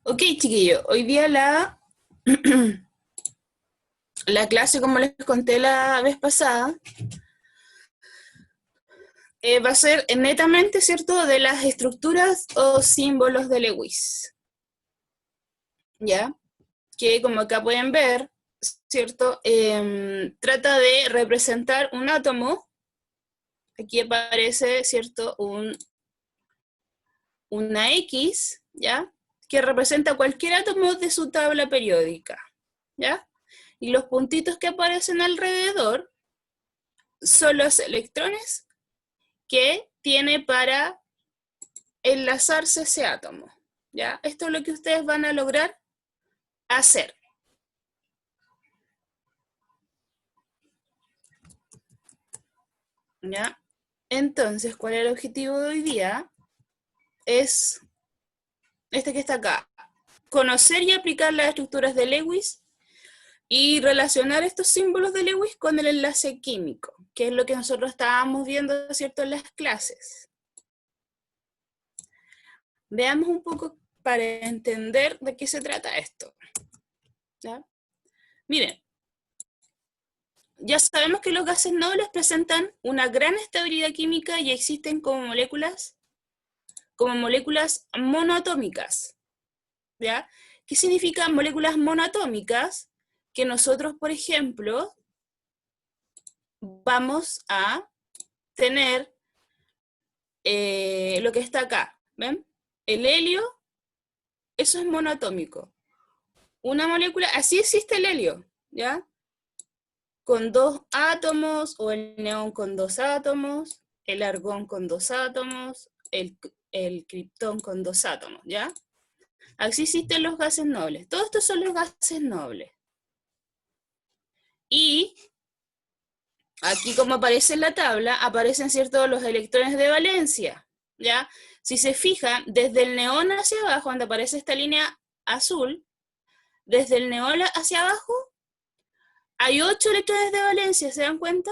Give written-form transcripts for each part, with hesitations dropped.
Ok, chiquillos, hoy día la clase, como les conté la vez pasada, va a ser netamente, ¿cierto?, de las estructuras o símbolos de Lewis, ¿ya? Que como acá pueden ver, ¿cierto?, trata de representar un átomo. Aquí aparece, ¿cierto?, una X, ¿ya?, que representa cualquier átomo de su tabla periódica, ¿ya? Y los puntitos que aparecen alrededor son los electrones que tiene para enlazarse ese átomo, ¿ya? Esto es lo que ustedes van a lograr hacer, ¿ya? Entonces, ¿cuál es el objetivo de hoy día? Es este que está acá. Conocer y aplicar las estructuras de Lewis y relacionar estos símbolos de Lewis con el enlace químico, que es lo que nosotros estábamos viendo, ¿cierto?, en las clases. Veamos un poco para entender de qué se trata esto, ¿ya? Miren, ya sabemos que los gases nobles presentan una gran estabilidad química y existen como moléculas monoatómicas, ¿ya? ¿Qué significan moléculas monoatómicas? Que nosotros, por ejemplo, vamos a tener lo que está acá, ¿ven? El helio, eso es monoatómico. Una molécula, así existe el helio, ¿ya? Con 2 átomos, o el neón con 2 átomos, el argón con 2 átomos, el criptón con 2 átomos, ¿ya? Así existen los gases nobles. Todos estos son los gases nobles. Y aquí, como aparece en la tabla, aparecen, ¿cierto?, los electrones de valencia, ¿ya? Si se fijan, desde el neón hacia abajo, donde aparece esta línea azul, desde el neón hacia abajo, hay 8 electrones de valencia, ¿se dan cuenta?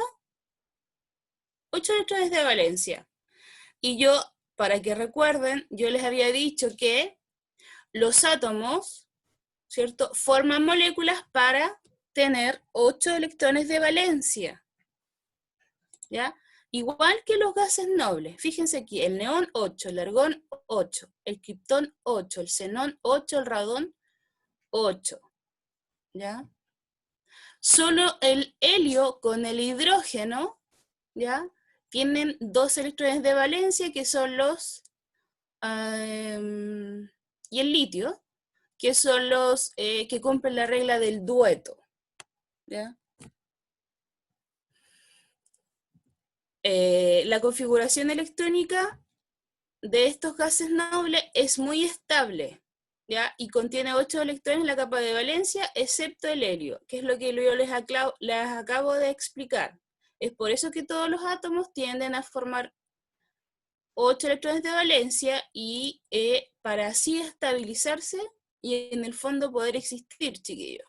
8 electrones de valencia. Y yo, para que recuerden, yo les había dicho que los átomos, ¿cierto?, forman moléculas para tener 8 electrones de valencia, ¿ya? Igual que los gases nobles. Fíjense aquí, el neón 8, el argón 8, el criptón 8, el xenón 8, el radón 8, ¿ya? Solo el helio con el hidrógeno, ¿ya?, tienen 2 electrones de valencia, que son los... y el litio, que son los que cumplen la regla del dueto, ¿ya? La configuración electrónica de estos gases nobles es muy estable, ¿ya? Y contiene 8 electrones en la capa de valencia, excepto el helio, que es lo que yo les acabo de explicar. Es por eso que todos los átomos tienden a formar 8 electrones de valencia y para así estabilizarse y en el fondo poder existir, chiquillos,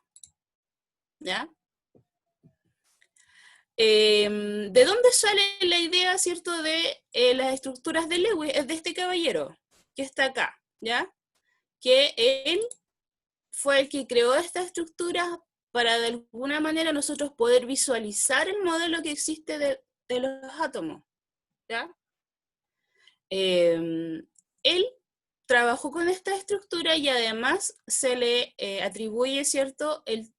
¿ya? ¿De dónde sale la idea, cierto, de las estructuras de Lewis? Es de este caballero, que está acá, ¿ya? Que él fue el que creó esta estructura para de alguna manera nosotros poder visualizar el modelo que existe de los átomos, ¿ya? Él trabajó con esta estructura y además se le atribuye, ¿cierto?, el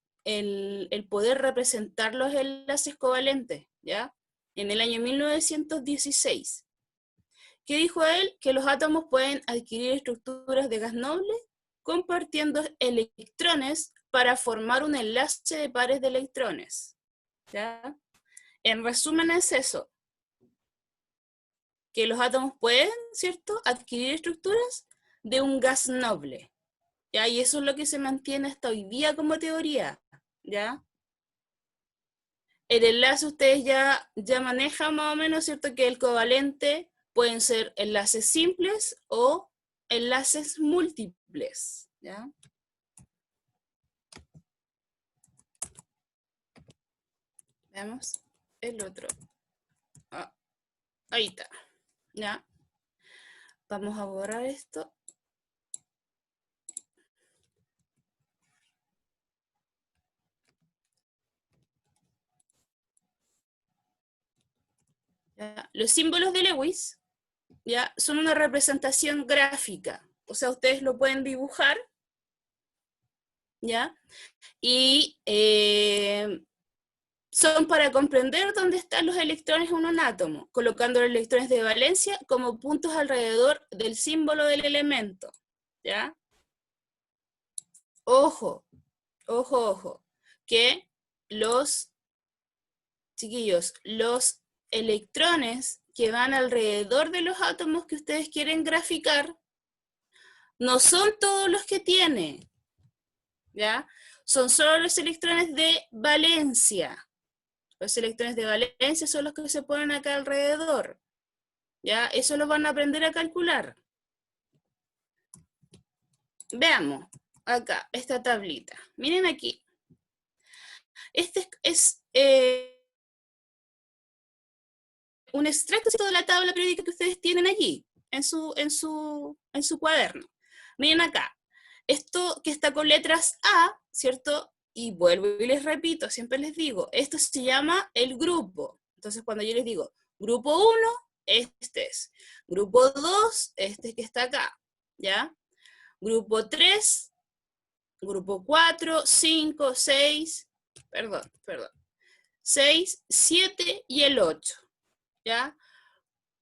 poder representar los enlaces covalentes, ¿ya? En el año 1916. ¿Qué dijo él? Que los átomos pueden adquirir estructuras de gas noble compartiendo electrones para formar un enlace de pares de electrones, ¿ya? En resumen es eso, que los átomos pueden, ¿cierto?, adquirir estructuras de un gas noble, ¿ya? Y eso es lo que se mantiene hasta hoy día como teoría, ¿ya? El enlace ustedes ya manejan más o menos, ¿cierto?, que el covalente pueden ser enlaces simples o enlaces múltiples, ¿ya? Veamos el otro. Ah, ahí está, ¿ya? Vamos a borrar esto. los símbolos de Lewis, ¿ya? Son una representación gráfica. O sea, ustedes lo pueden dibujar, ¿ya? Y son para comprender dónde están los electrones en un átomo, colocando los electrones de valencia como puntos alrededor del símbolo del elemento, ¿ya? Ojo, ojo, ojo, que los, chiquillos, los electrones que van alrededor de los átomos que ustedes quieren graficar, no son todos los que tiene, ¿ya? Son solo los electrones de valencia. Los electrones de valencia son los que se ponen acá alrededor, ¿ya? Eso lo van a aprender a calcular. Veamos acá, esta tablita. Miren aquí. Este es un extracto de la tabla periódica que ustedes tienen allí, en su cuaderno. Miren acá. Esto que está con letras A, ¿cierto? Y vuelvo y les repito, siempre les digo, esto se llama el grupo. Entonces cuando yo les digo, grupo 1, este es. Grupo 2, este que está acá, ¿ya? Grupo 3, grupo 4, 5, 6, perdón, 6, 7 y el 8, ¿ya?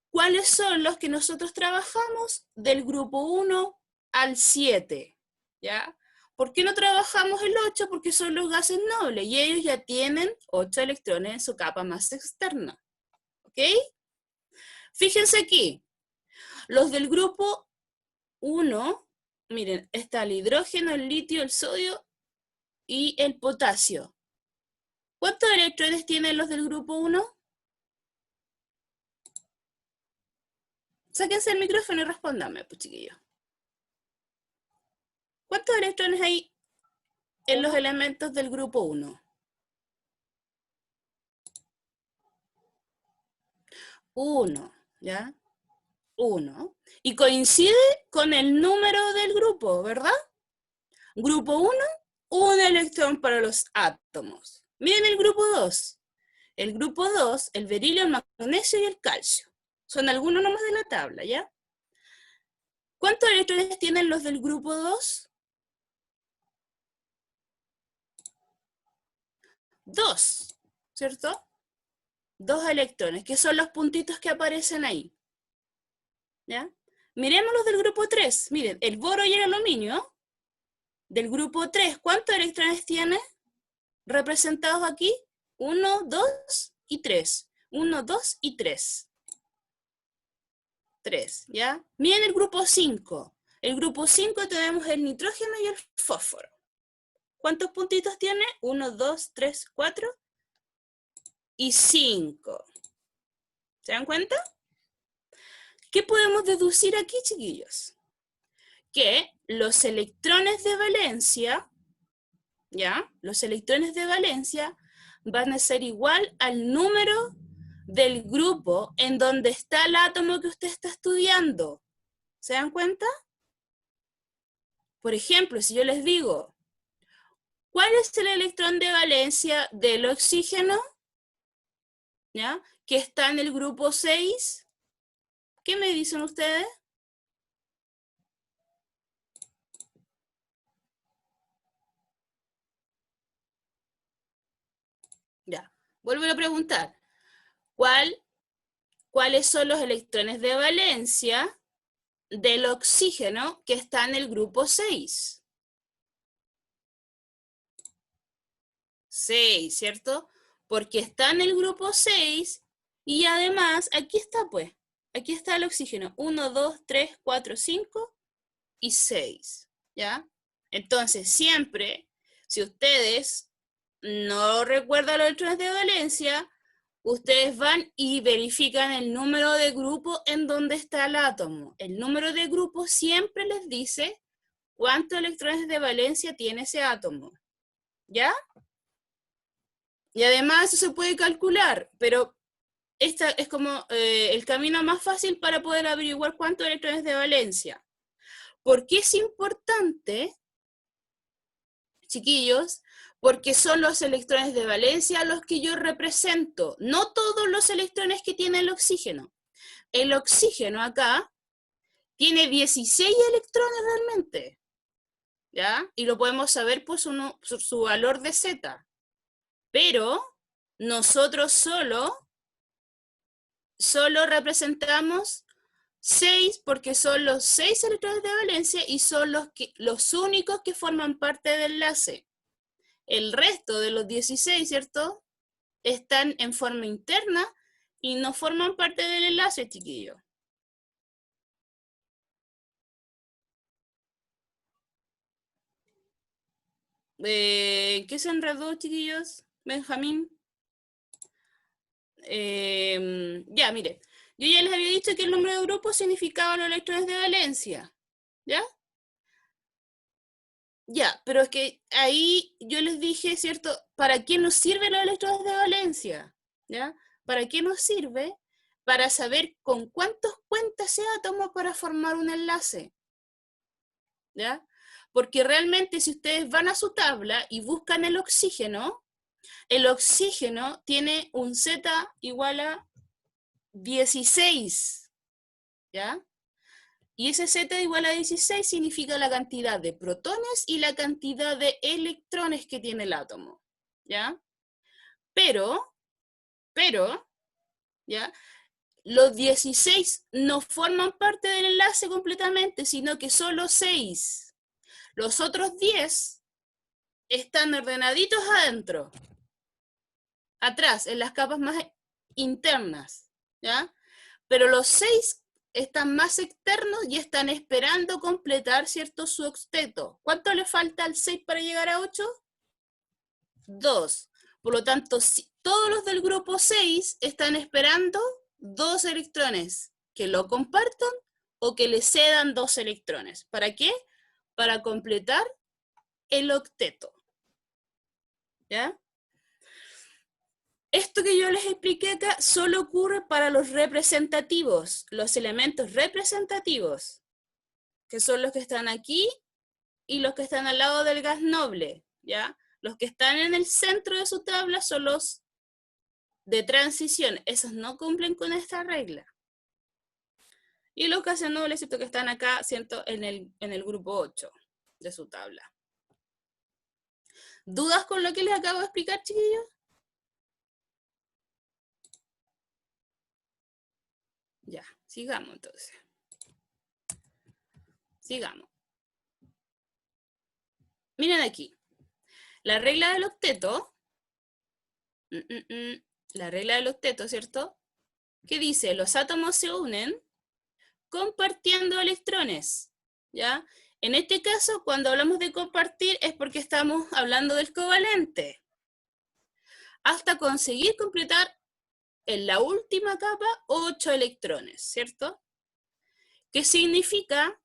¿Cuáles son los que nosotros trabajamos? Del grupo 1 al 7, ¿ya? ¿Por qué no trabajamos el 8? Porque son los gases nobles y ellos ya tienen 8 electrones en su capa más externa, ¿ok? Fíjense aquí, los del grupo 1, miren, está el hidrógeno, el litio, el sodio y el potasio. ¿Cuántos electrones tienen los del grupo 1? Sáquense el micrófono y respóndanme, pues chiquillos. ¿Cuántos electrones hay en los elementos del grupo 1? 1, ¿ya? 1. Y coincide con el número del grupo, ¿verdad? Grupo 1, un electrón para los átomos. Miren el grupo 2. El grupo 2, el berilio, el magnesio y el calcio. Son algunos nomás de la tabla, ¿ya? ¿Cuántos electrones tienen los del grupo 2? 2, ¿cierto? 2 electrones, que son los puntitos que aparecen ahí. ¿Ya? Miremos los del grupo 3. Miren, el boro y el aluminio, del grupo 3, ¿cuántos electrones tiene representados aquí? 1, 2 y 3. 1, 2 y 3. 3, ¿ya? Miren el grupo 5. El grupo 5 tenemos el nitrógeno y el fósforo. ¿Cuántos puntitos tiene? 1, 2, 3, 4 y 5. ¿Se dan cuenta? ¿Qué podemos deducir aquí, chiquillos? Que los electrones de valencia, ¿ya? Los electrones de valencia van a ser igual al número del grupo en donde está el átomo que usted está estudiando. ¿Se dan cuenta? Por ejemplo, si yo les digo, ¿cuál es el electrón de valencia del oxígeno? ¿Ya? Que está en el grupo 6. ¿Qué me dicen ustedes? Ya, vuelvo a preguntar. ¿Cuáles son los electrones de valencia del oxígeno que está en el grupo 6? 6, ¿cierto? Porque está en el grupo 6 y además, aquí está pues, aquí está el oxígeno, 1, 2, 3, 4, 5 y 6, ¿ya? Entonces, siempre, si ustedes no recuerdan los electrones de valencia, ustedes van y verifican el número de grupo en donde está el átomo. El número de grupo siempre les dice cuántos electrones de valencia tiene ese átomo, ¿ya? Y además eso se puede calcular, pero esta es como el camino más fácil para poder averiguar cuántos electrones de valencia. ¿Por qué es importante, chiquillos? Porque son los electrones de valencia los que yo represento, no todos los electrones que tiene el oxígeno. El oxígeno acá tiene 16 electrones realmente, ¿ya? Y lo podemos saber por su valor de Z. Pero nosotros solo representamos 6 porque son los 6 electrones de valencia y son los únicos que forman parte del enlace. El resto de los 16, ¿cierto? Están en forma interna y no forman parte del enlace, chiquillos. ¿Qué se enredó, chiquillos? Benjamín. Ya, mire. Yo ya les había dicho que el nombre de grupo significaba los electrones de valencia. ¿Ya? Ya, pero es que ahí yo les dije, ¿cierto? ¿Para qué nos sirven los electrones de valencia? ¿Ya? ¿Para qué nos sirve? Para saber con cuántos cuentas de átomos para formar un enlace. ¿Ya? Porque realmente si ustedes van a su tabla y buscan el oxígeno tiene un Z igual a 16. ¿Ya? Y ese Z igual a 16 significa la cantidad de protones y la cantidad de electrones que tiene el átomo, ¿ya? Pero, ¿ya? Los 16 no forman parte del enlace completamente, sino que solo 6. Los otros 10 están ordenaditos adentro, atrás, en las capas más internas, ¿ya? Pero los 6 están más externos y están esperando completar, ¿cierto?, su octeto. ¿Cuánto le falta al 6 para llegar a 8? 2. Por lo tanto, todos los del grupo 6 están esperando 2 electrones que lo compartan o que le cedan 2 electrones. ¿Para qué? Para completar el octeto. ¿Ya? Esto que yo les expliqué acá solo ocurre para los representativos, los elementos representativos, que son los que están aquí y los que están al lado del gas noble, ¿ya? Los que están en el centro de su tabla son los de transición, esos no cumplen con esta regla. Y los gases nobles, ¿cierto?, que están acá, ¿cierto?, en el grupo 8 de su tabla. ¿Dudas con lo que les acabo de explicar, chiquillos? Ya, sigamos entonces. Sigamos. Miren aquí. La regla del octeto, la regla del octeto, ¿cierto? Que dice, los átomos se unen compartiendo electrones, ¿ya? En este caso, cuando hablamos de compartir es porque estamos hablando del covalente. Hasta conseguir completar en la última capa 8 electrones, ¿cierto? ¿Qué significa?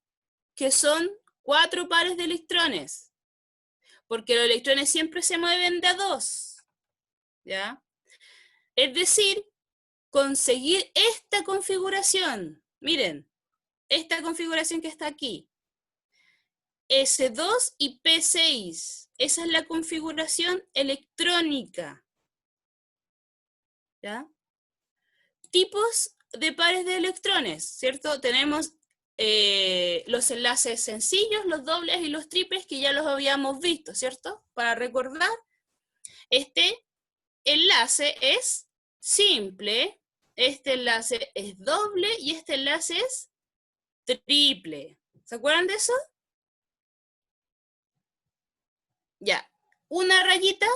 Que son 4 pares de electrones, porque los electrones siempre se mueven de a 2, ¿ya? Es decir, conseguir esta configuración, miren, esta configuración que está aquí, S2 y P6, esa es la configuración electrónica, ¿ya? Tipos de pares de electrones, ¿cierto? Tenemos los enlaces sencillos, los dobles y los triples que ya los habíamos visto, ¿cierto? Para recordar, este enlace es simple, este enlace es doble y este enlace es triple. ¿Se acuerdan de eso? Ya. Una rayita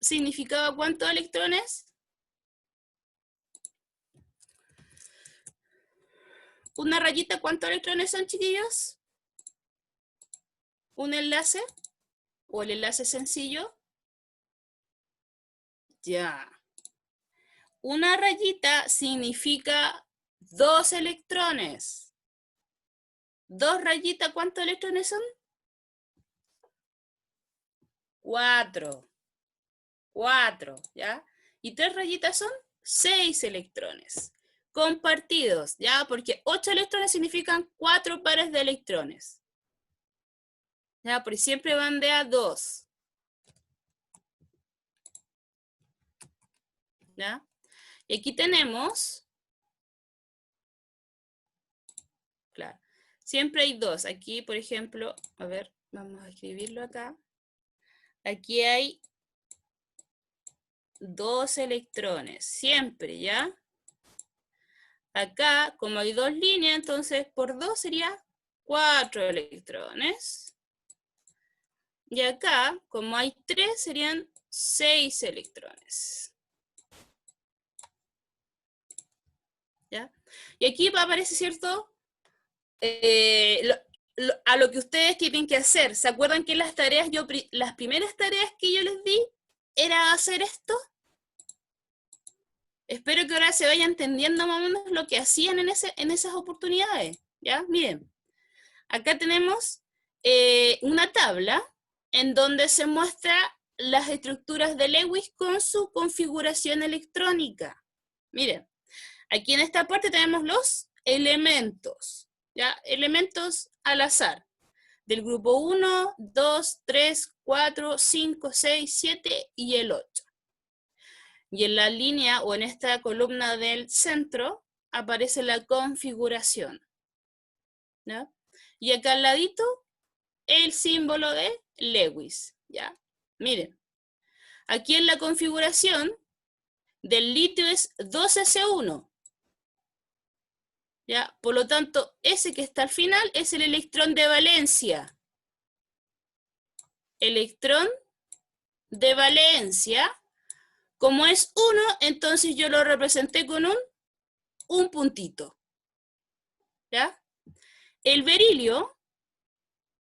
significaba ¿cuántos electrones? Una rayita, ¿cuántos electrones son, chiquillos? Un enlace o el enlace sencillo. Ya. Una rayita significa 2 electrones. 2 rayitas, ¿cuántos electrones son? 4. 4, ¿ya? Y 3 rayitas son 6 electrones. Compartidos, ¿ya? Porque 8 electrones significan 4 pares de electrones. ¿Ya? Porque siempre van de a 2. ¿Ya? Y aquí tenemos, claro, siempre hay dos. Aquí, por ejemplo, a ver, vamos a escribirlo acá. Aquí hay 2 electrones, siempre, ¿ya? Acá, como hay 2 líneas, entonces por 2 sería 4 electrones. Y acá, como hay 3, serían 6 electrones. ¿Ya? Y aquí aparece, ¿cierto? A lo que ustedes tienen que hacer. ¿Se acuerdan que las tareas, las primeras tareas que yo les di era hacer esto? Espero que ahora se vaya entendiendo más o menos lo que hacían en esas oportunidades. ¿Ya? Miren, acá tenemos una tabla en donde se muestra las estructuras de Lewis con su configuración electrónica. Miren, aquí en esta parte tenemos los elementos, ¿ya? Elementos al azar, del grupo 1, 2, 3, 4, 5, 6, 7 y el 8. Y en la línea o en esta columna del centro aparece la configuración, ¿ya? Y acá al ladito el símbolo de Lewis, ¿ya? Miren, aquí en la configuración del litio es 2s1, ¿ya? Por lo tanto, ese que está al final es el electrón de valencia. Electrón de valencia, como es 1, entonces yo lo representé con un puntito, ¿ya? El berilio,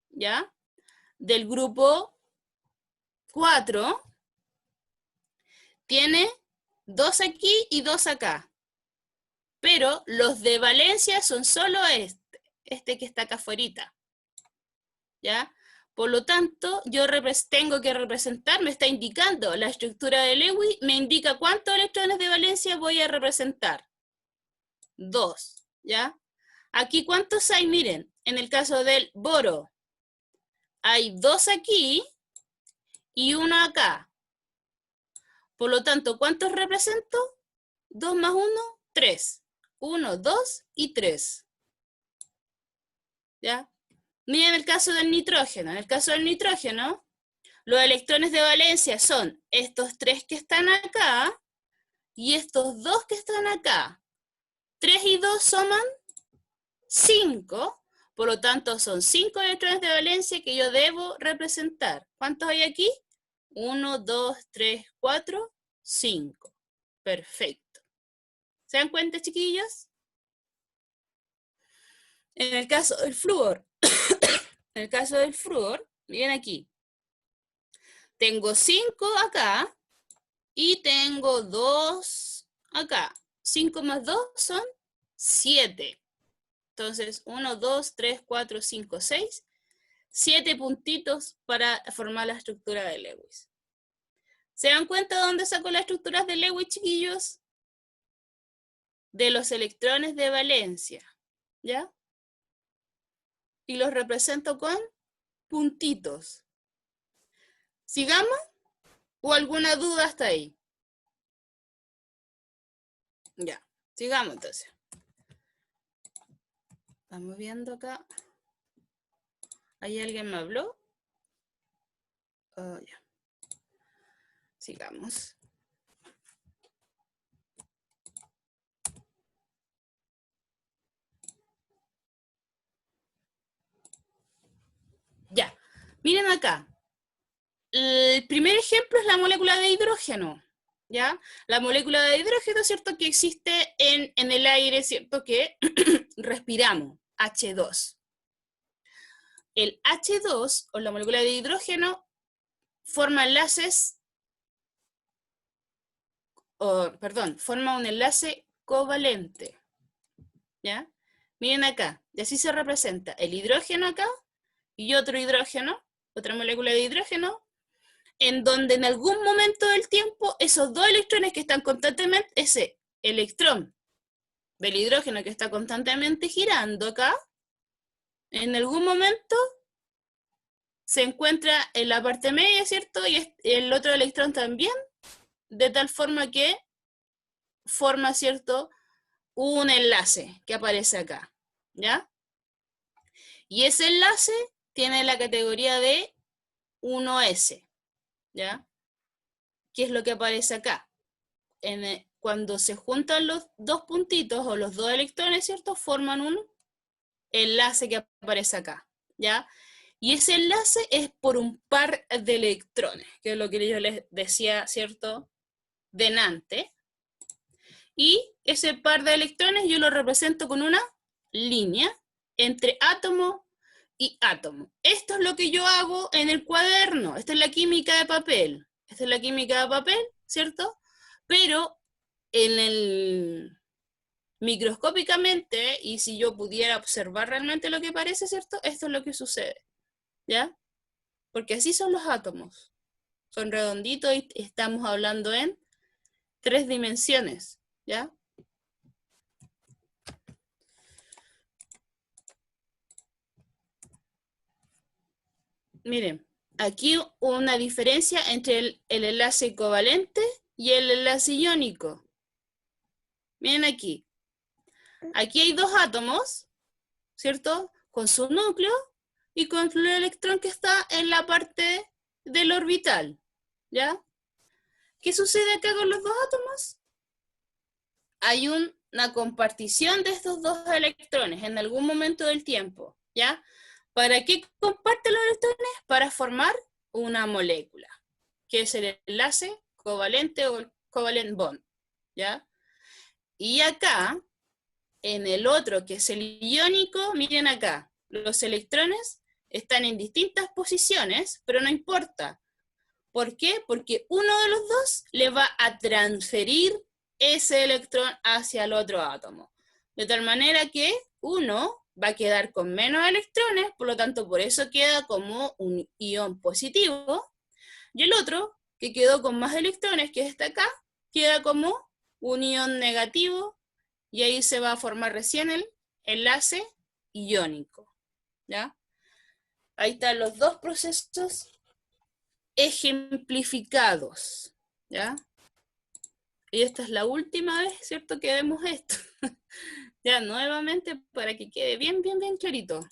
¿ya? Del grupo 4, tiene 2 aquí y 2 acá. Pero los de valencia son solo este que está acá afuera, ¿ya? Por lo tanto, yo tengo que representar, me está indicando la estructura de Lewis, me indica cuántos electrones de valencia voy a representar. 2, ¿ya? Aquí, ¿cuántos hay? Miren, en el caso del boro, hay 2 aquí y 1 acá. Por lo tanto, ¿cuántos represento? 2 más 1, 3. 1, 2 y 3. ¿Ya? Miren el caso del nitrógeno. En el caso del nitrógeno, los electrones de valencia son estos 3 que están acá y estos 2 que están acá. 3 y 2 suman 5, por lo tanto son 5 electrones de valencia que yo debo representar. ¿Cuántos hay aquí? 1, 2, 3, 4, 5. Perfecto. ¿Se dan cuenta, chiquillos? En el caso del flúor, miren aquí. Tengo 5 acá y tengo 2 acá. 5 más 2 son 7. Entonces, 1, 2, 3, 4, 5, 6. 7 puntitos para formar la estructura de Lewis. ¿Se dan cuenta de dónde saco las estructuras de Lewis, chiquillos? De los electrones de valencia, ¿ya? Y los represento con puntitos. ¿Sigamos? ¿O alguna duda hasta ahí? Ya, sigamos entonces. Estamos viendo acá. ¿Hay alguien me habló? Oh, ya. Sigamos. Ya, miren acá. El primer ejemplo es la molécula de hidrógeno, ¿ya? La molécula de hidrógeno, ¿cierto? Que existe en el aire, ¿cierto? Que respiramos, H2. El H2, o la molécula de hidrógeno, forma enlaces, forma un enlace covalente, ¿ya? Miren acá, y así se representa el hidrógeno acá, y otro hidrógeno, otra molécula de hidrógeno, en donde en algún momento del tiempo esos dos electrones que están constantemente, ese electrón del hidrógeno que está constantemente girando acá, en algún momento se encuentra en la parte media, ¿cierto? Y el otro electrón también, de tal forma que forma, ¿cierto?, un enlace que aparece acá, ¿ya? Y ese enlace tiene la categoría de 1S, ¿ya? ¿Qué es lo que aparece acá? Cuando se juntan los dos puntitos o los dos electrones, ¿cierto?, forman un enlace que aparece acá, ¿ya? Y ese enlace es por un par de electrones, que es lo que yo les decía, ¿cierto?, delante. Y ese par de electrones yo lo represento con una línea entre átomo y átomo. Esto es lo que yo hago en el cuaderno. Esta es la química de papel. Esta es la química de papel, ¿cierto? Pero en el microscópicamente, y si yo pudiera observar realmente lo que parece, ¿cierto? Esto es lo que sucede, ¿ya? Porque así son los átomos. Son redonditos y estamos hablando en 3 dimensiones, ¿ya? Miren, aquí una diferencia entre el enlace covalente y el enlace iónico. Miren aquí. Aquí hay dos átomos, ¿cierto? Con su núcleo y con el electrón que está en la parte del orbital, ¿ya? ¿Qué sucede acá con los dos átomos? Hay una compartición de estos dos electrones en algún momento del tiempo, ¿ya? ¿Para qué comparten los electrones? Para formar una molécula, que es el enlace covalente o el covalent bond, ¿ya? Y acá, en el otro, que es el iónico, miren acá, los electrones están en distintas posiciones, pero no importa. ¿Por qué? Porque uno de los dos le va a transferir ese electrón hacia el otro átomo. De tal manera que uno va a quedar con menos electrones, por lo tanto, por eso queda como un ion positivo, y el otro, que quedó con más electrones, que está acá, queda como un ion negativo, y ahí se va a formar recién el enlace iónico, ¿ya? Ahí están los dos procesos ejemplificados, ¿ya? Y esta es la última vez, ¿cierto?, que vemos esto. Ya, nuevamente, para que quede bien, bien, bien clarito.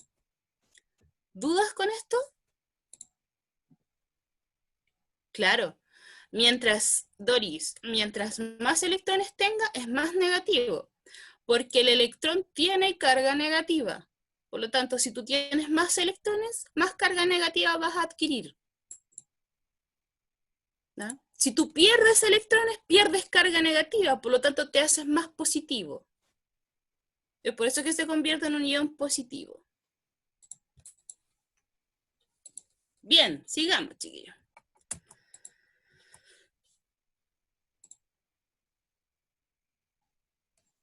¿Dudas con esto? Claro. Mientras, Doris, mientras más electrones tenga, es más negativo, porque el electrón tiene carga negativa. Por lo tanto, si tú tienes más electrones, más carga negativa vas a adquirir, ¿no? Si tú pierdes electrones, pierdes carga negativa, por lo tanto te haces más positivo. Es por eso que se convierte en un ion positivo. Bien, sigamos, chiquillos.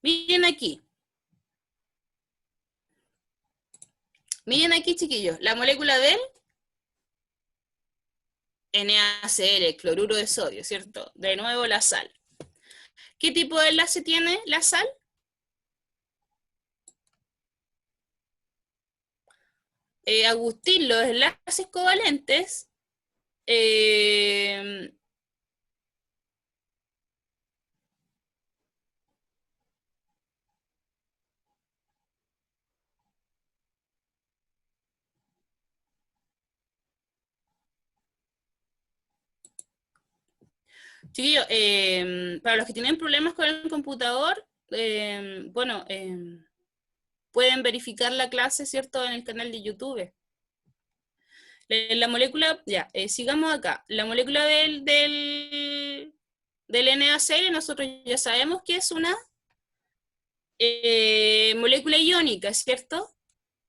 Miren aquí. Miren aquí, chiquillos. La molécula del NaCl, cloruro de sodio, ¿cierto? De nuevo la sal. ¿Qué tipo de enlace tiene la sal? Agustín, los enlaces covalentes chiquillos, para los que tienen problemas con el computador, bueno, pueden verificar la clase, ¿cierto?, en el canal de YouTube. La molécula, ya, sigamos acá. La molécula del NaCl, nosotros ya sabemos que es una molécula iónica, ¿cierto?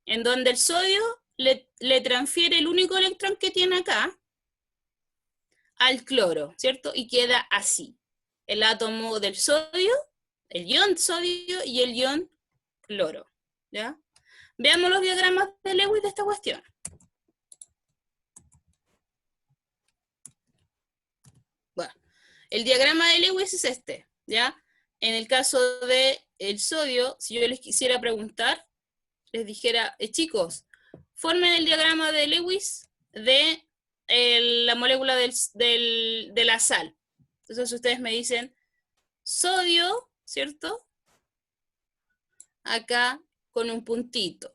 En donde el sodio le transfiere el único electrón que tiene acá al cloro, ¿cierto? Y queda así. El átomo del sodio, el ion sodio y el ion cloro, ¿ya? Veamos los diagramas de Lewis de esta cuestión. Bueno, el diagrama de Lewis es este, ¿ya? En el caso del sodio, si yo les quisiera preguntar, les dijera, chicos, formen el diagrama de Lewis de la molécula de la sal. Entonces ustedes me dicen, sodio ¿cierto? Acá con un puntito,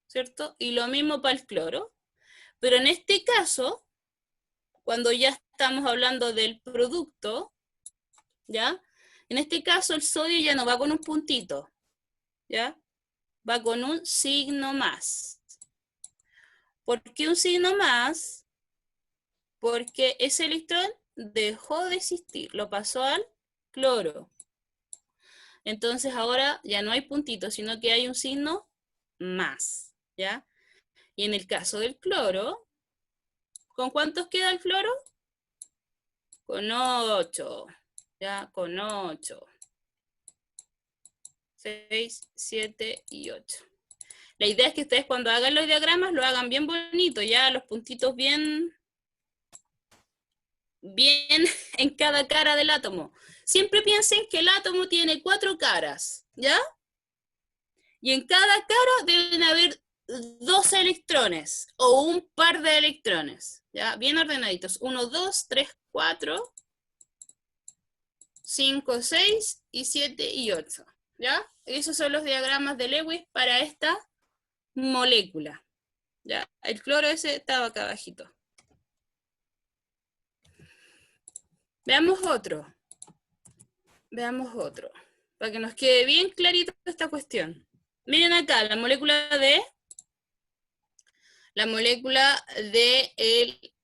¿cierto? Y lo mismo para el cloro. Pero en este caso, cuando ya estamos hablando del producto, ¿ya? En este caso el sodio ya no va con un puntito, ¿ya? Va con un signo más. ¿Por qué un signo más? Porque ese electrón dejó de existir, lo pasó al cloro. Entonces ahora ya no hay puntito, sino que hay un signo más, ¿ya? Y en el caso del cloro, ¿con cuántos queda el cloro? Con 8, ¿ya? Con 8. 6, 7 y 8. La idea es que ustedes cuando hagan los diagramas lo hagan bien bonito, ya los puntitos bien en cada cara del átomo. Siempre piensen que el átomo tiene 4 caras, ¿ya? Y en cada cara deben haber 2 electrones o un par de electrones, ¿ya? Bien ordenaditos. 1, 2, 3, 4, 5, 6 y 7 y 8, ¿ya? Esos son los diagramas de Lewis para esta molécula, ¿ya? El cloro ese estaba acá abajito. Veamos otro. Veamos otro. Para que nos quede bien clarito esta cuestión. Miren acá, la molécula de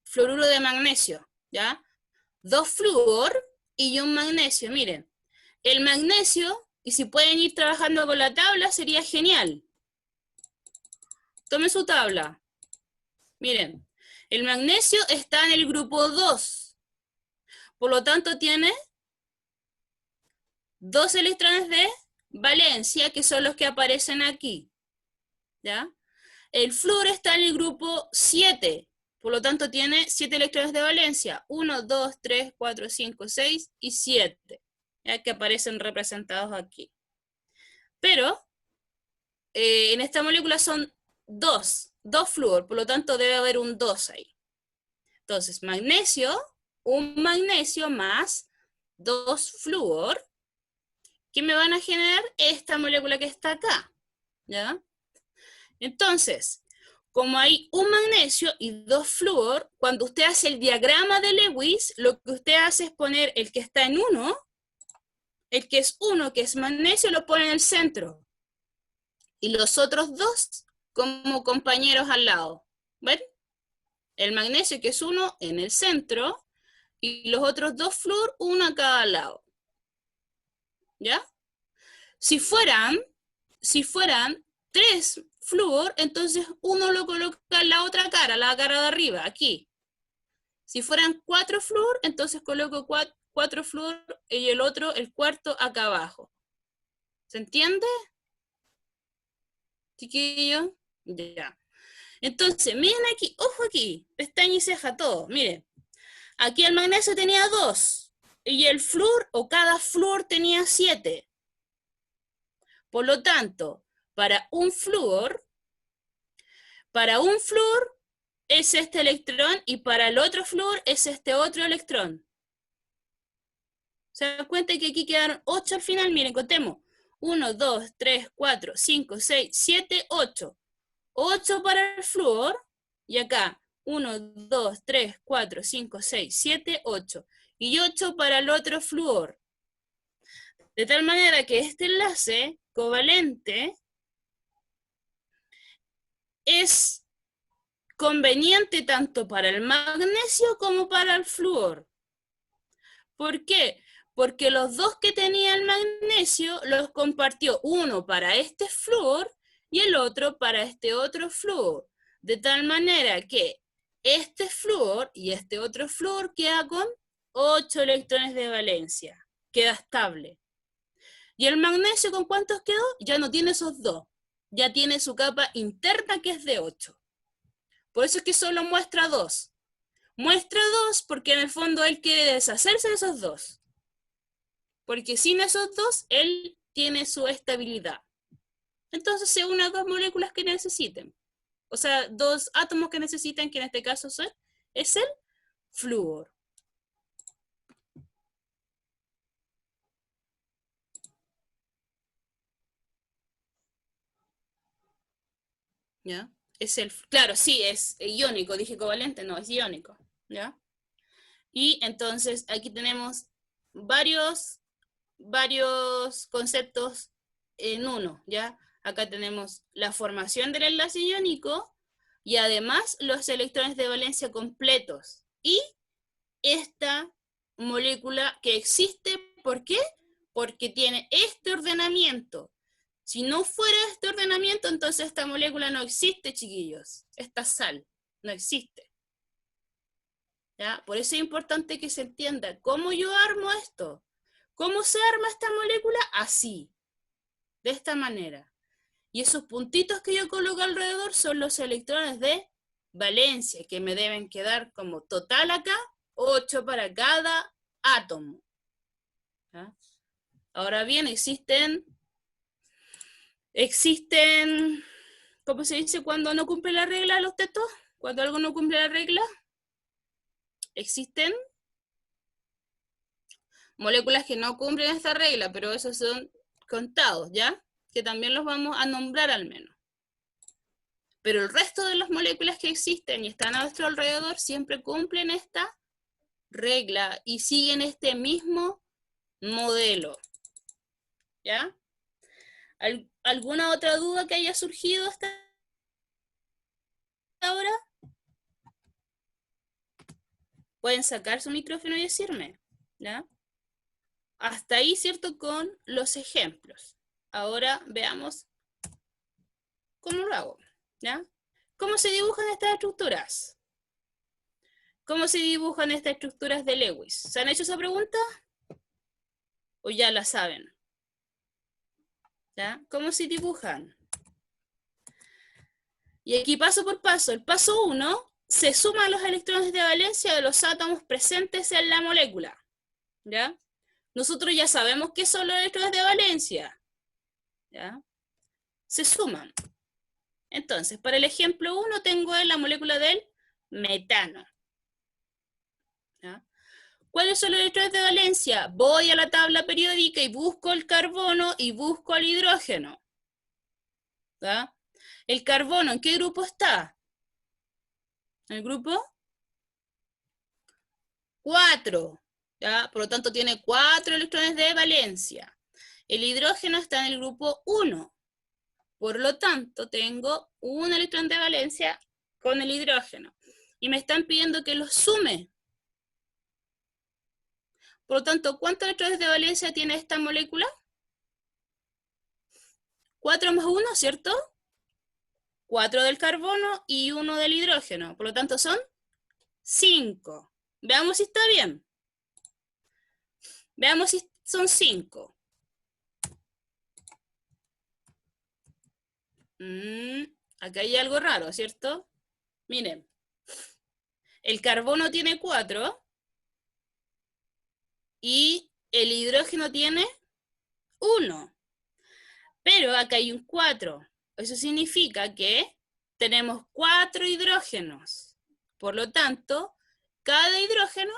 fluoruro de magnesio, ¿ya? 2 flúor y un magnesio, miren. El magnesio, y si pueden ir trabajando con la tabla, sería genial. Tomen su tabla. Miren, el magnesio está en el grupo 2. Por lo tanto, tiene 2 electrones de valencia, que son los que aparecen aquí, ¿ya? El flúor está en el grupo 7, por lo tanto tiene 7 electrones de valencia, 1, 2, 3, 4, 5, 6 y 7, ¿ya? Que aparecen representados aquí. Pero en esta molécula son 2 flúor, por lo tanto debe haber un 2 ahí. Entonces, magnesio, un magnesio más 2 flúor, que me van a generar esta molécula que está acá, ¿ya? Entonces, como hay un magnesio y 2 flúor, cuando usted hace el diagrama de Lewis, lo que usted hace es poner el que está en 1, el que es 1, que es magnesio, lo pone en el centro. Y los otros 2 como compañeros al lado. ¿Ven? El magnesio, que es 1, en el centro, y los otros 2 flúor, uno a cada lado. ¿Ya? Si fueran 3 flúor, entonces uno lo coloca en la otra cara, la cara de arriba, aquí. Si fueran 4 flúor, entonces coloco 4 flúor y el otro, el cuarto, acá abajo. ¿Se entiende, chiquillo? Ya. Entonces, miren aquí, ojo aquí, pestaña y ceja todo, miren. Aquí el magnesio tenía 2 y el flúor o cada flúor tenía 7. Por lo tanto, para un flúor es este electrón y para el otro flúor es este otro electrón. ¿Se dan cuenta que aquí quedaron 8 al final? Miren, contemos. 1, 2, 3, 4, 5, 6, 7, 8. 8 para el flúor y acá 1, 2, 3, 4, 5, 6, 7, 8. Y 8 para el otro flúor. De tal manera que este enlace covalente es conveniente tanto para el magnesio como para el flúor. ¿Por qué? Porque los 2 que tenía el magnesio los compartió, uno para este flúor y el otro para este otro flúor. De tal manera que este flúor y este otro flúor queda con 8 electrones de valencia. Queda estable. ¿Y el magnesio con cuántos quedó? Ya no tiene esos 2. Ya tiene su capa interna que es de 8. Por eso es que solo muestra 2. Muestra 2 porque en el fondo él quiere deshacerse de esos 2. Porque sin esos 2, él tiene su estabilidad. Entonces se une a 2 moléculas que necesiten. O sea, 2 átomos que necesitan, que en este caso es el flúor. ¿ya? Claro, sí, es iónico, dije covalente, no, es iónico, ¿ya? Y entonces aquí tenemos varios conceptos en uno, ¿ya? Acá tenemos la formación del enlace iónico y además los electrones de valencia completos. Y esta molécula que existe, ¿por qué? Porque tiene este ordenamiento. Si no fuera este ordenamiento, entonces esta molécula no existe, chiquillos. Esta sal no existe. ¿Ya? Por eso es importante que se entienda cómo yo armo esto. ¿Cómo se arma esta molécula? Así, de esta manera. Y esos puntitos que yo coloco alrededor son los electrones de valencia, que me deben quedar como total acá, 8 para cada átomo. ¿Ya? Ahora bien, existen, ¿cómo se dice cuando no cumple la regla de los textos? Cuando algo no cumple la regla, existen moléculas que no cumplen esta regla, pero esos son contados, ¿ya? Que también los vamos a nombrar al menos. Pero el resto de las moléculas que existen y están a nuestro alrededor siempre cumplen esta regla y siguen este mismo modelo, ¿ya? ¿Alguna otra duda que haya surgido hasta ahora? Pueden sacar su micrófono y decirme, ¿ya? Hasta ahí, ¿cierto? Con los ejemplos. Ahora veamos cómo lo hago, ¿ya? ¿Cómo se dibujan estas estructuras? ¿Cómo se dibujan estas estructuras de Lewis? ¿Se han hecho esa pregunta? ¿O ya la saben? ¿Ya? ¿Cómo se dibujan? Y aquí paso por paso. El paso 1, se suman los electrones de valencia de los átomos presentes en la molécula. ¿Ya? Nosotros ya sabemos qué son los electrones de valencia. ¿Ya? Se suman. Entonces, para el ejemplo 1 tengo en la molécula del metano. ¿Ya? ¿Cuáles son los electrones de valencia? Voy a la tabla periódica y busco el carbono y busco el hidrógeno. ¿Ya? ¿El carbono en qué grupo está? ¿En el grupo 4. ¿Ya? Por lo tanto, tiene 4 electrones de valencia. El hidrógeno está en el grupo 1. Por lo tanto, tengo un electrón de valencia con el hidrógeno. Y me están pidiendo que los sume. Por lo tanto, ¿cuántos electrones de valencia tiene esta molécula? 4 más 1, ¿cierto? 4 del carbono y 1 del hidrógeno. Por lo tanto, son 5. Veamos si está bien. Veamos si son 5. Acá hay algo raro, ¿cierto? Miren. El carbono tiene 4 y el hidrógeno tiene 1. Pero acá hay un 4. Eso significa que tenemos 4 hidrógenos. Por lo tanto, cada hidrógeno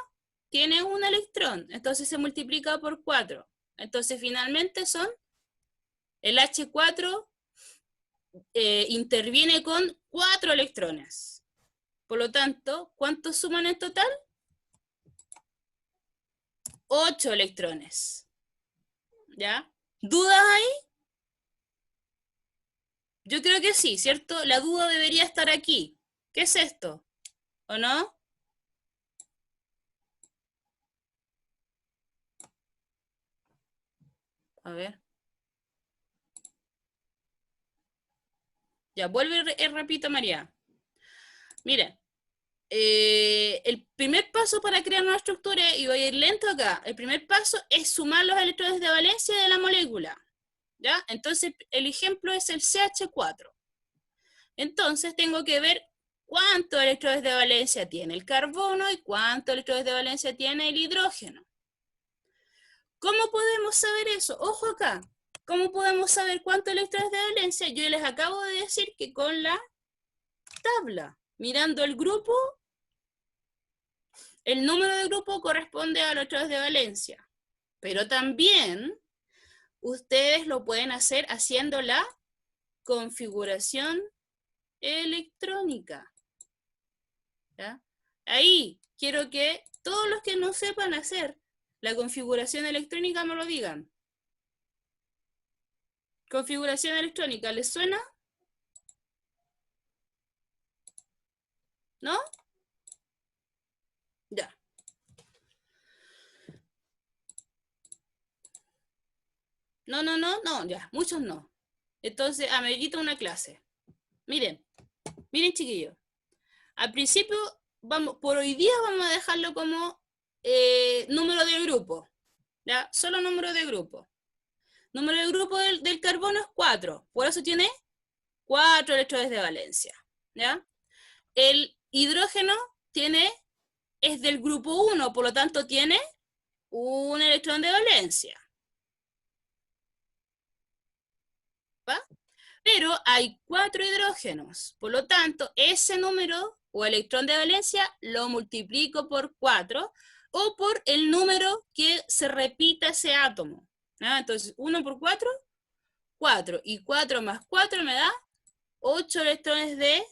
tiene un electrón. Entonces se multiplica por 4. Entonces finalmente son el H4 interviene con 4 electrones. Por lo tanto, ¿cuántos suman en total? 8 electrones. ¿Ya? ¿Dudas ahí? Yo creo que sí, ¿cierto? La duda debería estar aquí. ¿Qué es esto? ¿O no? A ver. Ya, vuelve y repito, María. Mira, el primer paso para crear una estructura, y voy a ir lento acá, el primer paso es sumar los electrones de valencia de la molécula. ¿Ya? Entonces, el ejemplo es el CH4. Entonces, tengo que ver cuántos electrones de valencia tiene el carbono y cuántos electrones de valencia tiene el hidrógeno. ¿Cómo podemos saber eso? Ojo acá. ¿Cómo podemos saber cuántos electrones de valencia? Yo les acabo de decir que con la tabla, mirando el grupo, el número de grupo corresponde a los electrones de valencia. Pero también ustedes lo pueden hacer haciendo la configuración electrónica. ¿Ya? Ahí quiero que todos los que no sepan hacer la configuración electrónica me lo digan. Configuración electrónica, ¿les suena? ¿No? Ya. No, ya, muchos no. Entonces, amiguito, una clase. Miren, chiquillos. Al principio, por hoy día vamos a dejarlo como número de grupo. ¿Ya? Solo número de grupo. Número de grupo del carbono es 4. Por eso tiene 4 electrones de valencia. ¿Ya? El hidrógeno es del grupo 1, por lo tanto tiene un electrón de valencia. ¿Va? Pero hay 4 hidrógenos, por lo tanto, ese número o electrón de valencia lo multiplico por 4 o por el número que se repita ese átomo. ¿Ah? Entonces, 1 por 4, 4. Y 4 más 4 me da 8 electrones de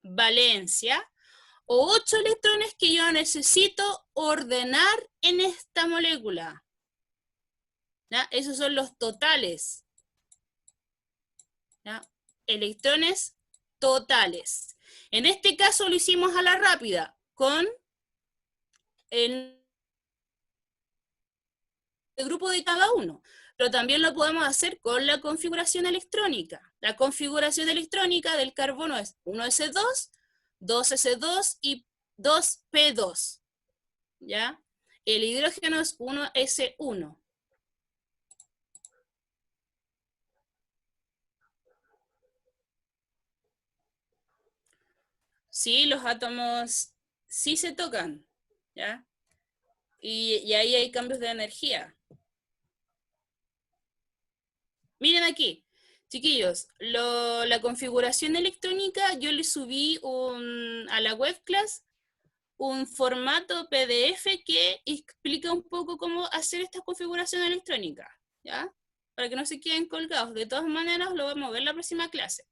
valencia o 8 electrones que yo necesito ordenar en esta molécula. ¿Ya? Esos son los totales. ¿Ya? Electrones totales. En este caso lo hicimos a la rápida, con el grupo de cada uno, pero también lo podemos hacer con la configuración electrónica. La configuración electrónica del carbono es 1s2, 2s2 y 2p2. ¿Ya? El hidrógeno es 1s1. Sí, los átomos sí se tocan, ¿ya? Y ahí hay cambios de energía. Miren aquí, chiquillos, la configuración electrónica yo le subí a la web class un formato PDF que explica un poco cómo hacer esta configuración electrónica, ¿ya? Para que no se queden colgados. De todas maneras, lo vamos a ver en la próxima clase.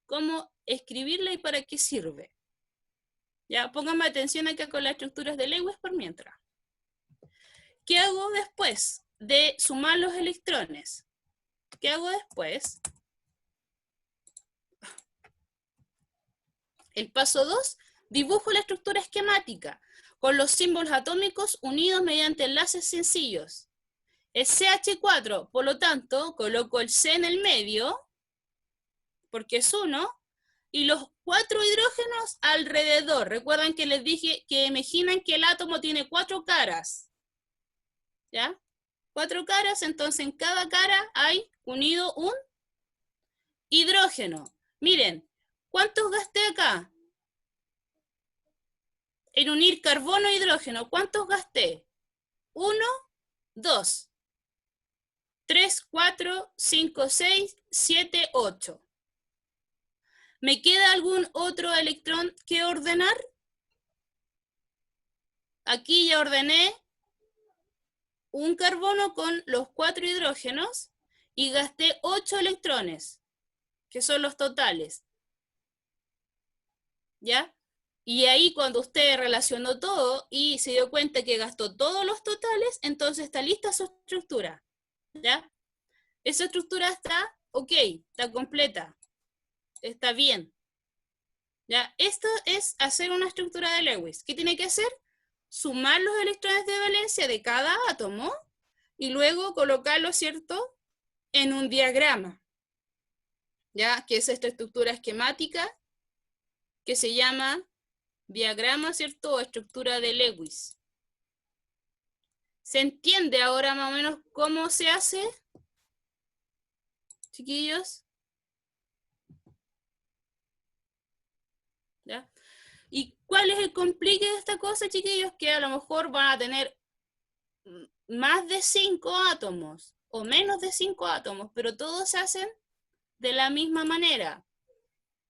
Cómo escribirla y para qué sirve. Ya, pónganme atención acá con las estructuras de Lewis por mientras. ¿Qué hago después de sumar los electrones? ¿Qué hago después? El paso 2, dibujo la estructura esquemática con los símbolos atómicos unidos mediante enlaces sencillos. Es CH4, por lo tanto, coloco el C en el medio, porque es 1, y los 4 hidrógenos alrededor. Recuerdan que les dije que imaginan que el átomo tiene 4 caras. ¿Ya? 4 caras, entonces en cada cara hay unido un hidrógeno. Miren, ¿cuántos gasté acá? En unir carbono e hidrógeno, ¿cuántos gasté? 1, 2, 3, 4, 5, 6, 7, 8. ¿Me queda algún otro electrón que ordenar? Aquí ya ordené un carbono con los 4 hidrógenos y gasté 8 electrones, que son los totales. ¿Ya? Y ahí cuando usted relacionó todo y se dio cuenta que gastó todos los totales, entonces está lista su estructura. ¿Ya? Esa estructura está ok, está completa, está bien. ¿Ya? Esto es hacer una estructura de Lewis. ¿Qué tiene que hacer? Sumar los electrones de valencia de cada átomo y luego colocarlo, ¿cierto?, en un diagrama, ¿ya? Que es esta estructura esquemática que se llama diagrama, ¿cierto?, o estructura de Lewis. ¿Se entiende ahora más o menos cómo se hace, chiquillos? ¿Ya? ¿Y cuál es el complique de esta cosa, chiquillos? Que a lo mejor van a tener más de 5 átomos o menos de 5 átomos, pero todos se hacen de la misma manera.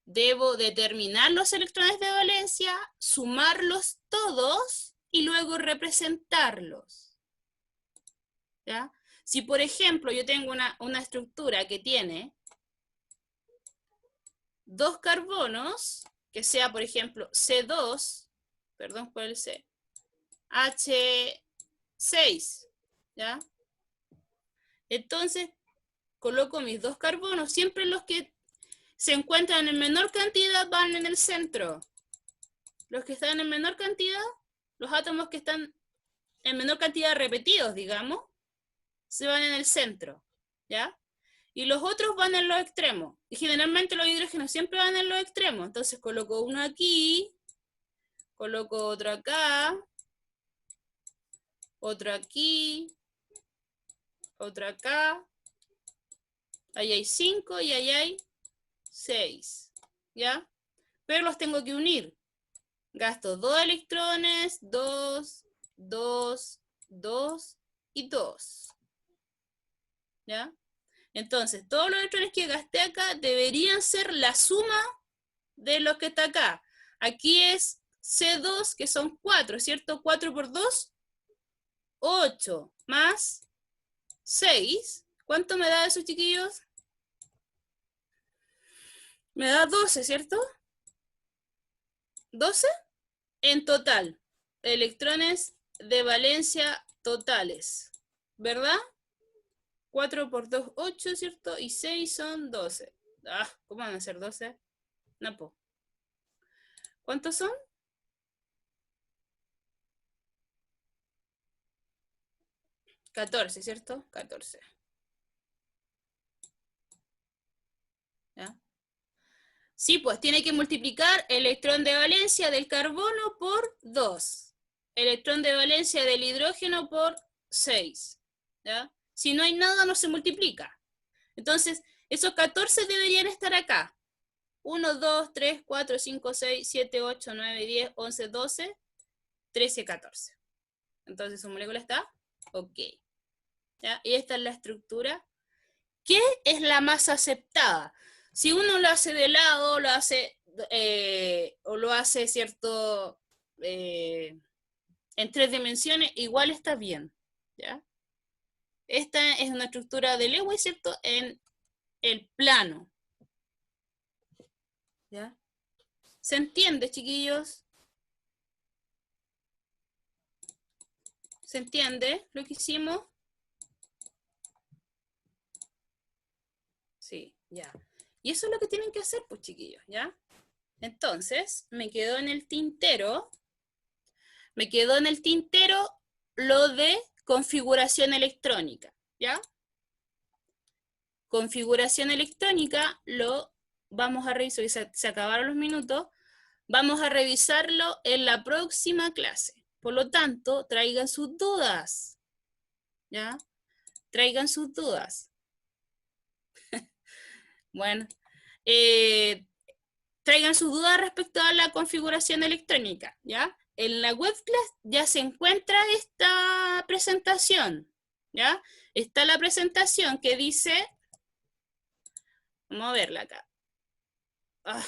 Debo determinar los electrones de valencia, sumarlos todos y luego representarlos. ¿Ya? Si, por ejemplo, yo tengo una estructura que tiene 2 carbonos, que sea, por ejemplo, C2, perdón por el C, H6, ¿ya? Entonces, coloco mis 2 carbonos, siempre los que se encuentran en menor cantidad van en el centro. Los que están en menor cantidad, los átomos que están en menor cantidad repetidos, digamos, se van en el centro, ¿ya? Y los otros van en los extremos. Y generalmente los hidrógenos siempre van en los extremos. Entonces coloco uno aquí, coloco otro acá, otro aquí, otro acá. Ahí hay 5 y ahí hay 6, ¿ya? Pero los tengo que unir. Gasto 2 electrones, 2, 2, 2 y 2, ¿ya? Entonces, todos los electrones que gasté acá deberían ser la suma de los que está acá. Aquí es C2, que son 4, ¿cierto? 4 por 2, 8, más 6. ¿Cuánto me da eso, chiquillos? Me da 12, ¿cierto? 12 en total. Electrones de valencia totales, ¿verdad? 4 por 2, 8, ¿cierto? Y 6 son 12. Ah, ¿cómo van a ser 12? No, po. ¿Cuántos son? 14, ¿cierto? 14. ¿Ya? Sí, pues tiene que multiplicar el electrón de valencia del carbono por 2. Electrón de valencia del hidrógeno por 6. ¿Ya? Si no hay nada, no se multiplica. Entonces, esos 14 deberían estar acá. 1, 2, 3, 4, 5, 6, 7, 8, 9, 10, 11, 12, 13, 14. Entonces su molécula está ok. ¿Ya? Y esta es la estructura. ¿Qué es la más aceptada? Si uno lo hace de lado, lo hace, o lo hace, ¿cierto? En 3 dimensiones, igual está bien. ¿Ya? Esta es una estructura de Lewis, ¿cierto? En el plano. ¿Ya? ¿Se entiende, chiquillos? ¿Se entiende lo que hicimos? Sí, ya. Y eso es lo que tienen que hacer, pues, chiquillos, ¿ya? Entonces, me quedó en el tintero lo de configuración electrónica, ¿ya? Configuración electrónica lo vamos a revisar, se acabaron los minutos, vamos a revisarlo en la próxima clase. Por lo tanto, traigan sus dudas, ¿ya? Traigan sus dudas. Bueno, traigan sus dudas respecto a la configuración electrónica, ¿ya? En la webclass ya se encuentra esta presentación, ¿ya? Está la presentación que dice, vamos a verla acá. Ah,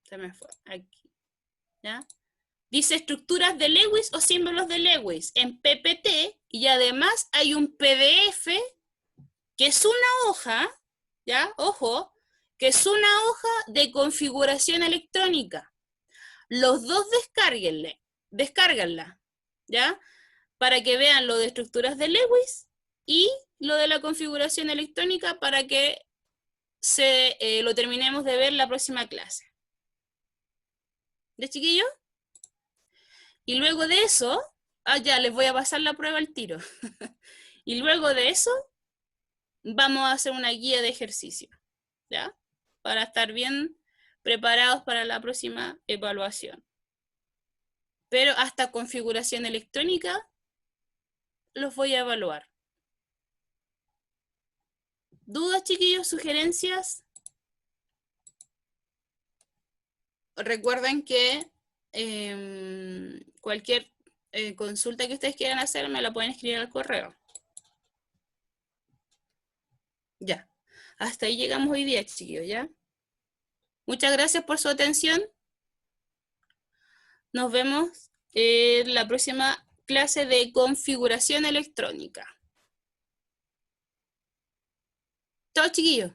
se me fue, aquí, ¿ya? Dice estructuras de Lewis o símbolos de Lewis en PPT, y además hay un PDF que es una hoja, ¿ya? Ojo, que es una hoja de configuración electrónica. Los dos descárguenla, ¿ya? Para que vean lo de estructuras de Lewis y lo de la configuración electrónica para que lo terminemos de ver la próxima clase. ¿De chiquillos? Y luego de eso, ya les voy a pasar la prueba al tiro. Y luego de eso, vamos a hacer una guía de ejercicio, ¿ya? Para estar bien preparados para la próxima evaluación. Pero hasta configuración electrónica los voy a evaluar. ¿Dudas, chiquillos? ¿Sugerencias? Recuerden que cualquier consulta que ustedes quieran hacer me la pueden escribir al correo. Ya. Hasta ahí llegamos hoy día, chiquillos, ¿ya? Muchas gracias por su atención. Nos vemos en la próxima clase de configuración electrónica. Chao, chiquillos.